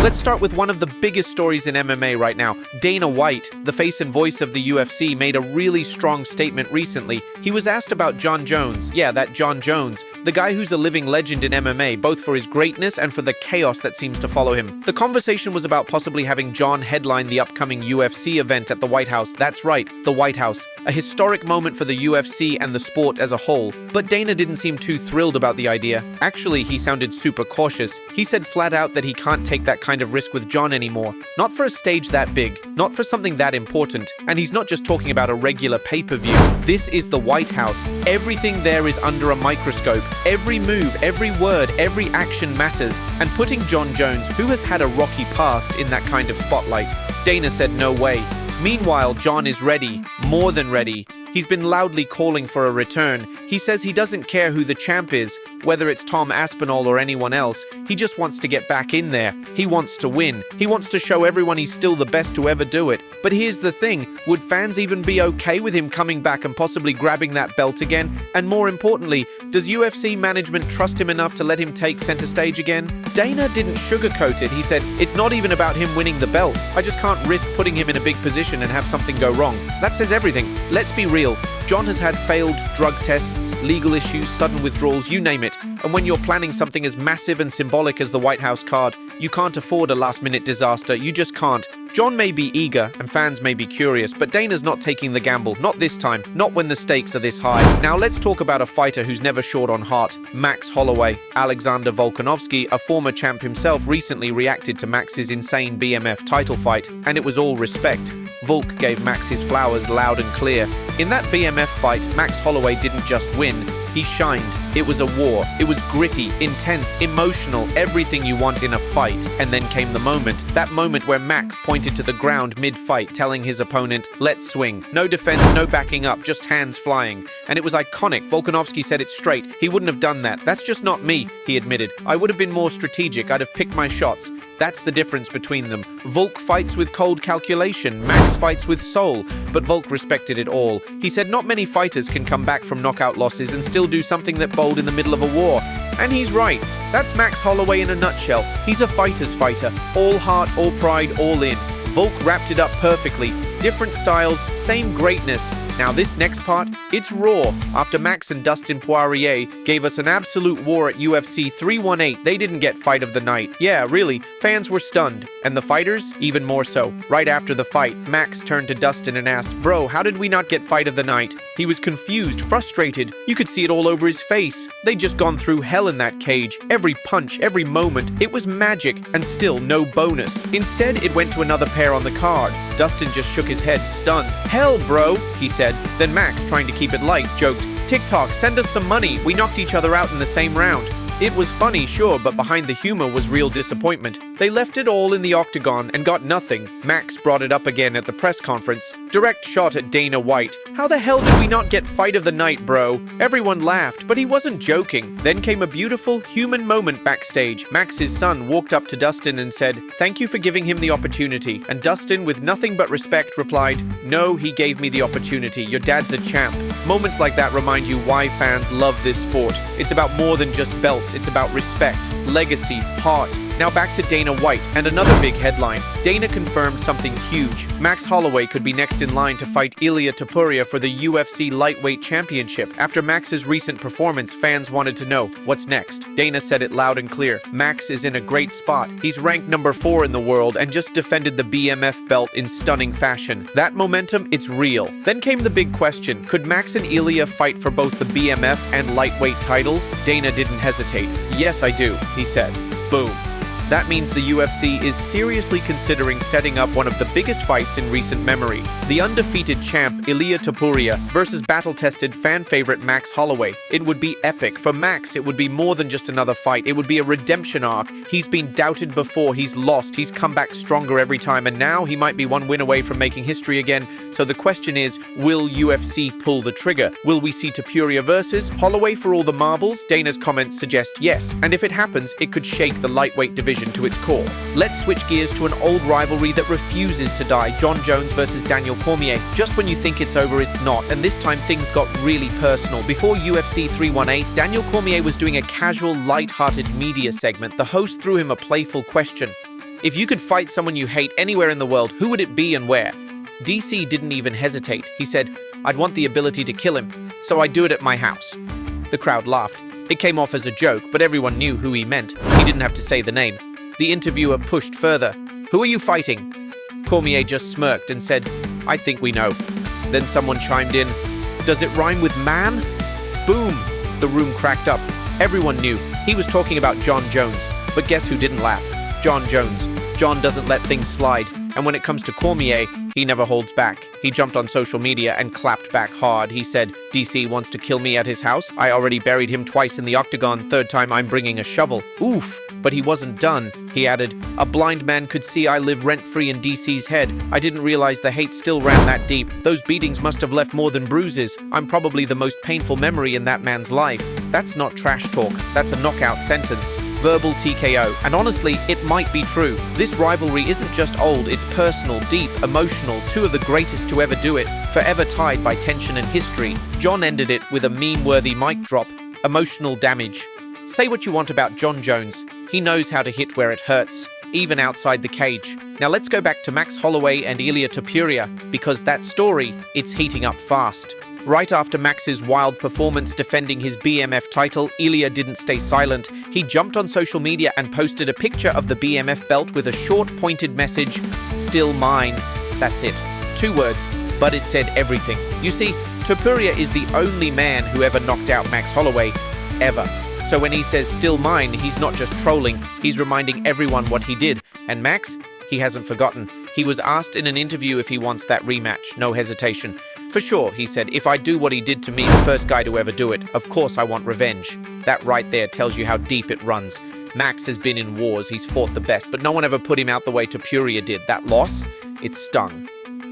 Let's start with one of the biggest stories in MMA right now. Dana White, the face and voice of the UFC, made a really strong statement recently. He was asked about Jon Jones. Yeah, that Jon Jones, the guy who's a living legend in MMA, both for his greatness and for the chaos that seems to follow him. The conversation was about possibly having Jon headline the upcoming UFC event at the White House. That's right, the White House. A historic moment for the UFC and the sport as a whole. But Dana didn't seem too thrilled about the idea. Actually, he sounded super cautious. He said flat out that he can't take that kind of risk with Jon anymore. Not for a stage that big, not for something that important. And he's not just talking about a regular pay-per-view. This is the White House. Everything there is under a microscope. Every move, every word, every action matters. And putting Jon Jones, who has had a rocky past, in that kind of spotlight, Dana said no way. Meanwhile, Jon is ready, more than ready. He's been loudly calling for a return. He says he doesn't care who the champ is, whether it's Tom Aspinall or anyone else. He just wants to get back in there. He wants to win. He wants to show everyone he's still the best to ever do it. But here's the thing, would fans even be okay with him coming back and possibly grabbing that belt again? And more importantly, does UFC management trust him enough to let him take center stage again? Dana didn't sugarcoat it. He said, it's not even about him winning the belt. I just can't risk putting him in a big position and have something go wrong. That says everything. Let's be real. Jon has had failed drug tests, legal issues, sudden withdrawals, you name it. And when you're planning something as massive and symbolic as the White House card, you can't afford a last-minute disaster. You just can't. Jon may be eager and fans may be curious, but Dana's not taking the gamble. Not this time. Not when the stakes are this high. Now let's talk about a fighter who's never short on heart. Max Holloway. Alexander Volkanovski, a former champ himself, recently reacted to Max's insane BMF title fight, and it was all respect. Volk gave Max his flowers loud and clear. In that BMF fight, Max Holloway didn't just win, he shined. It was a war. It was gritty, intense, emotional, everything you want in a fight. And then came the moment. That moment where Max pointed to the ground mid-fight, telling his opponent, let's swing. No defense, no backing up, just hands flying. And it was iconic. Volkanovski said it straight. He wouldn't have done that. That's just not me, he admitted. I would have been more strategic. I'd have picked my shots. That's the difference between them. Volk fights with cold calculation, Max fights with soul, but Volk respected it all. He said not many fighters can come back from knockout losses and still do something that bold in the middle of a war. And he's right. That's Max Holloway in a nutshell. He's a fighter's fighter. All heart, all pride, all in. Volk wrapped it up perfectly. Different styles, same greatness. Now this next part, it's raw. After Max and Dustin Poirier gave us an absolute war at UFC 318, they didn't get fight of the night. Yeah, really, fans were stunned. And the fighters, even more so. Right after the fight, Max turned to Dustin and asked, bro, how did we not get fight of the night? He was confused, frustrated. You could see it all over his face. They'd just gone through hell in that cage. Every punch, every moment, it was magic, and still no bonus. Instead, it went to another pair on the card. Dustin just shook his head, stunned. Hell, bro, he said. Then Max, trying to keep it light, joked, TikTok, send us some money. We knocked each other out in the same round. It was funny, sure, but behind the humor was real disappointment. They left it all in the octagon and got nothing. Max brought it up again at the press conference. Direct shot at Dana White. How the hell did we not get fight of the night, bro? Everyone laughed, but he wasn't joking. Then came a beautiful, human moment backstage. Max's son walked up to Dustin and said, thank you for giving him the opportunity. And Dustin, with nothing but respect, replied, no, he gave me the opportunity. Your dad's a champ. Moments like that remind you why fans love this sport. It's about more than just belts. It's about respect, legacy, heart. Now back to Dana White, and another big headline. Dana confirmed something huge. Max Holloway could be next in line to fight Ilia Topuria for the UFC Lightweight Championship. After Max's recent performance, fans wanted to know, what's next? Dana said it loud and clear. Max is in a great spot. He's ranked number 4 in the world and just defended the BMF belt in stunning fashion. That momentum, it's real. Then came the big question. Could Max and Ilia fight for both the BMF and lightweight titles? Dana didn't hesitate. Yes, I do, he said. Boom. That means the UFC is seriously considering setting up one of the biggest fights in recent memory. The undefeated champ Ilia Topuria versus battle-tested fan favorite Max Holloway. It would be epic. For Max, it would be more than just another fight. It would be a redemption arc. He's been doubted before, he's lost, he's come back stronger every time, and now he might be one win away from making history again. So the question is, will UFC pull the trigger? Will we see Topuria versus Holloway for all the marbles? Dana's comments suggest yes, and if it happens, it could shake the lightweight division to its core. Let's switch gears to an old rivalry that refuses to die. Jon Jones versus Daniel Cormier. Just when you think it's over, it's not, and this time things got really personal. Before UFC 318, Daniel Cormier was doing a casual, light-hearted media segment. The host threw him a playful question. If you could fight someone you hate anywhere in the world, who would it be and where? DC didn't even hesitate. He said, "I'd want the ability to kill him, so I'd do it at my house." The crowd laughed. It came off as a joke, but everyone knew who he meant. He didn't have to say the name. The interviewer pushed further. "Who are you fighting?" Cormier just smirked and said, "I think we know." Then someone chimed in, "Does it rhyme with man?" Boom! The room cracked up. Everyone knew. He was talking about Jon Jones. But guess who didn't laugh? Jon Jones. Jon doesn't let things slide. And when it comes to Cormier, he never holds back. He jumped on social media and clapped back hard. He said, "DC wants to kill me at his house. I already buried him twice in the octagon. Third time I'm bringing a shovel. Oof." But he wasn't done. He added, "A blind man could see I live rent-free in DC's head. I didn't realize the hate still ran that deep. Those beatings must have left more than bruises. I'm probably the most painful memory in that man's life." That's not trash talk. That's a knockout sentence. Verbal TKO. And honestly, it might be true. This rivalry isn't just old, it's personal, deep, emotional, two of the greatest to ever do it, forever tied by tension and history. Jon ended it with a meme-worthy mic drop. Emotional damage. Say what you want about Jon Jones. He knows how to hit where it hurts, even outside the cage. Now let's go back to Max Holloway and Ilia Topuria, because that story, it's heating up fast. Right after Max's wild performance defending his BMF title, Ilia didn't stay silent. He jumped on social media and posted a picture of the BMF belt with a short pointed message, "Still mine." That's it. 2 words, but it said everything. You see, Topuria is the only man who ever knocked out Max Holloway, ever. So when he says "still mine," he's not just trolling, he's reminding everyone what he did. And Max, he hasn't forgotten. He was asked in an interview if he wants that rematch, no hesitation. "For sure," he said, "if I do what he did to me, the first guy to ever do it, of course I want revenge." That right there tells you how deep it runs. Max has been in wars, he's fought the best, but no one ever put him out the way Topuria did. That loss, it stung.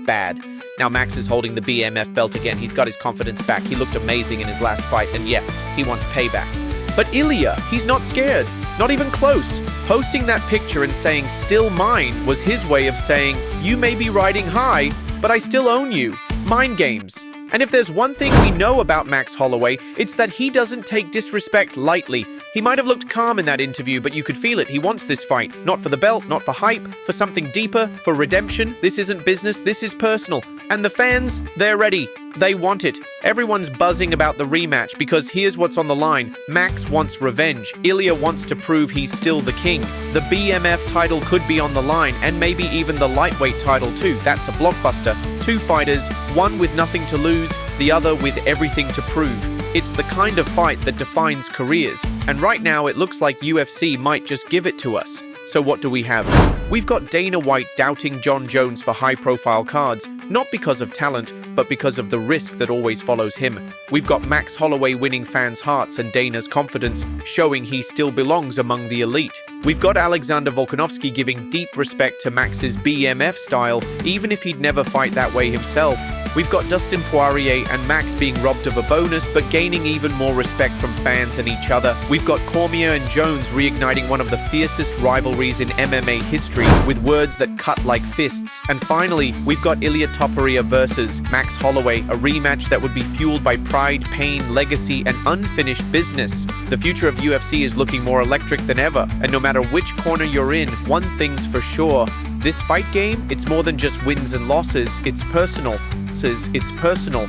Bad. Now Max is holding the BMF belt again, he's got his confidence back, he looked amazing in his last fight, and yeah, he wants payback. But Ilia, he's not scared, not even close. Posting that picture and saying "still mine" was his way of saying, "You may be riding high, but I still own you." Mind games. And if there's one thing we know about Max Holloway, it's that he doesn't take disrespect lightly. He might have looked calm in that interview, but you could feel it. He wants this fight. Not for the belt, not for hype, for something deeper, for redemption. This isn't business, this is personal. And the fans, they're ready. They want it. Everyone's buzzing about the rematch because here's what's on the line. Max wants revenge. Ilia wants to prove he's still the king. The BMF title could be on the line, and maybe even the lightweight title too. That's a blockbuster. 2 fighters, one with nothing to lose, the other with everything to prove. It's the kind of fight that defines careers. And right now it looks like UFC might just give it to us. So what do we have? We've got Dana White doubting Jon Jones for high-profile cards, not because of talent, but because of the risk that always follows him. We've got Max Holloway winning fans' hearts and Dana's confidence, showing he still belongs among the elite. We've got Alexander Volkanovski giving deep respect to Max's BMF style, even if he'd never fight that way himself. We've got Dustin Poirier and Max being robbed of a bonus, but gaining even more respect from fans and each other. We've got Cormier and Jones reigniting one of the fiercest rivalries in MMA history, with words that cut like fists. And finally, we've got Ilia Topuria versus Max Holloway, a rematch that would be fueled by pride, pain, legacy, and unfinished business. The future of UFC is looking more electric than ever, and no matter which corner you're in, one thing's for sure. This fight game, it's more than just wins and losses, it's personal. It's personal.